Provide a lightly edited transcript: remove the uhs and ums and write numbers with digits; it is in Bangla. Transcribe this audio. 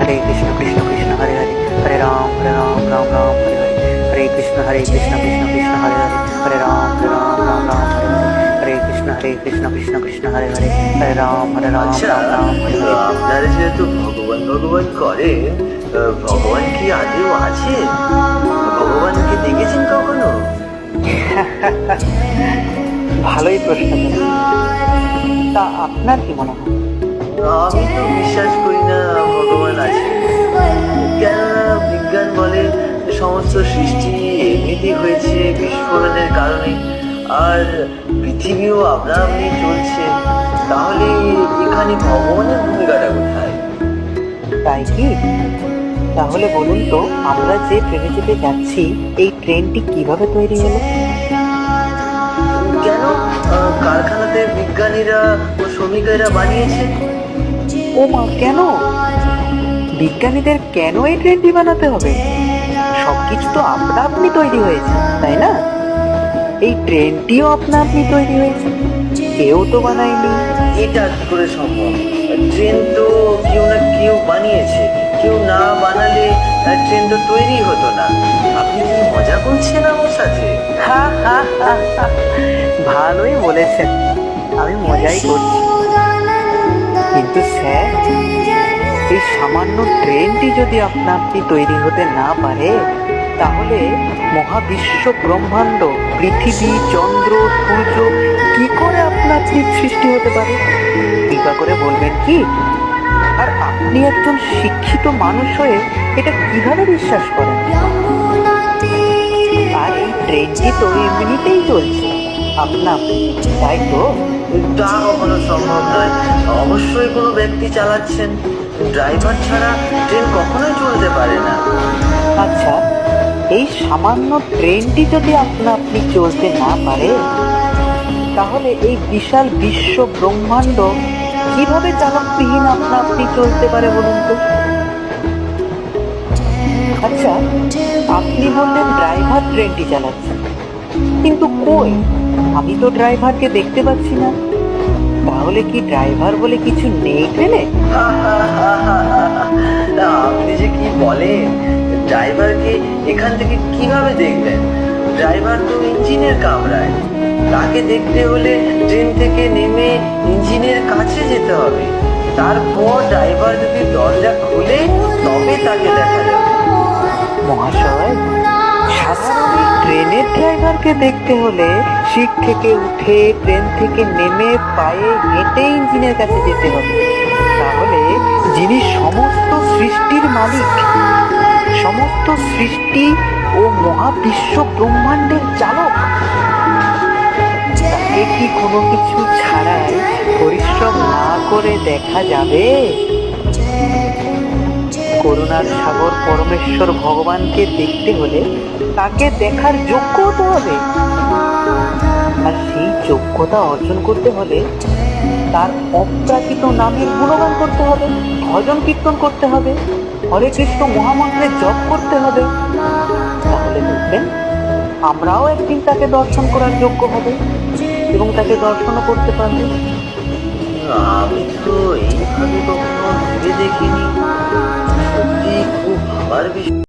हरे कृष्ण कृष्ण कृष्ण हरे हरे, हरे राम राम राम हरे हरे, हरे कृष्ण कृष्ण कृष्ण हरे हरे, हरे राम राम राम हरे हरे, हरे कृष्ण कृष्ण कृष्ण हरे हरे, हरे राम আচ্ছা, राम हरे हरे। আপনারা যেহেতু ভগবান ভগবান করেন, ভগবান কি আদেও আছে? ভগবানকে দেখেছেন কখনো? ভালোই প্রশ্ন করেছেন। তা আপনার কি মনে হয়? আমি তো বিশ্বাস করি না ভগবান আছে। কেননা বিজ্ঞান বলে সমস্ত সৃষ্টি এমনিতেই হয়েছে বিস্ফোরণের কারণে, আর পৃথিবীও আপনা আপনি চলছে। তাহলে এখানে ভগবানের ভূমিকাটা কোথায়? তাই কি? তাহলে বলুন তো, আমরা যে ট্রেনে চেপে যাচ্ছি, এই ট্রেনটি কিভাবে তৈরি হলো? কেন? কারখানাতে বিজ্ঞানীরা ও শ্রমিকেরা বানিয়েছে। ও মা, কেন? বিজ্ঞানীদের কেন এই ট্রেনটি বানাতে হবে? সবকিছু তো আপনা আপনি তৈরি হয়েছে, তাই না? এই ট্রেনটিও আপনা আপনি তৈরি হয়েছে, কেউ তো বানায়নি। এটা কি করে সম্ভব? ট্রেন তো কেউ না কেউ বানিয়েছে। কেউ না বানালে ট্রেন তো তৈরি হতো না। আপনি কি মজা করছেন আমার সাথে? হা হা হা হা। ভালোই বলেছেন, আমি মজাই করছি। কিন্তু স্যার, এই সামান্য ট্রেনটি যদি আপনা আপনি তৈরি হতে না পারে, তাহলে মহাবিশ্ব ব্রহ্মাণ্ড, পৃথিবী, চন্দ্র, সূর্য কি করে আপনা আপনি সৃষ্টি হতে পারে? কৃপা করে বলবেন কি? আর আপনি একজন শিক্ষিত মানুষ হয়ে এটা কিভাবে বিশ্বাস করেন? আর এই ট্রেনটি তো এমনিতেই চলছে আপনা আপনি, তাই তো? তা কখনো সম্ভব নয়। অবশ্যই কোনো ব্যক্তি চালাচ্ছেন। ড্রাইভার ছাড়া ট্রেন কখনোই চলতে পারে না। আচ্ছা, এই সামান্য ট্রেনটি যদি আপনা আপনি চলতে না পারে, তাহলে এই বিশাল বিশ্ব ব্রহ্মাণ্ড কিভাবে চালকবিহীন আপনা আপনি চলতে পারে বলুন তো? আচ্ছা, আপনি বললেন ড্রাইভার ট্রেনটি চালাচ্ছেন, কিন্তু কই? আমি তো ড্রাইভারকে দেখতে পাচ্ছি না। তাহলে কি ড্রাইভার বলে কিছু নেই ট্রেনে? আপনি যে কি বলেন! ড্রাইভারকে এখান থেকে কিভাবে দেখবেন? ড্রাইভার তো ইঞ্জিনের কামরায়। তাকে দেখতে হলে ট্রেন থেকে নেমে ইঞ্জিনের কাছে যেতে হবে। তারপর ড্রাইভার যদি দরজা খুলে তবে তাকে দেখা যাবে। মহাশয়, সাধারণ এই ট্রেনের ড্রাইভারকে দেখতে হলে সিট থেকে উঠে, ট্রেন থেকে নেমে, পায়ে হেঁটে ইঞ্জিনের কাছে যেতে হবে। তাহলে যিনি সমস্ত সৃষ্টির মালিক, সমস্ত সৃষ্টি ও মহাবিশ্ব ব্রহ্মাণ্ডের চালক, তাকে কি কোনো কিছু ছাড়াই পরিশ্রম না করে দেখা যাবে? করুণার সাগর পরমেশ্বর ভগবানকে দেখতে হলে তাকে দেখার যোগ্য হতে হবে। আর সেই যোগ্যতা অর্জন করতে হলে তার অপ্রাকৃত নামের গুণগান করতে হবে, ভজন কীর্তন করতে হবে, হরে কৃষ্ণ মহামন্ত্রের জপ করতে হবে। তাহলে দেখবেন, আমরাও একদিন তাকে দর্শন করার যোগ্য হবে এবং তাকে দর্শনও করতে পারবো। আমি তো এইভাবে কখনো ভেবে দেখিনি। সত্যি খুব ভাবার বিষয়।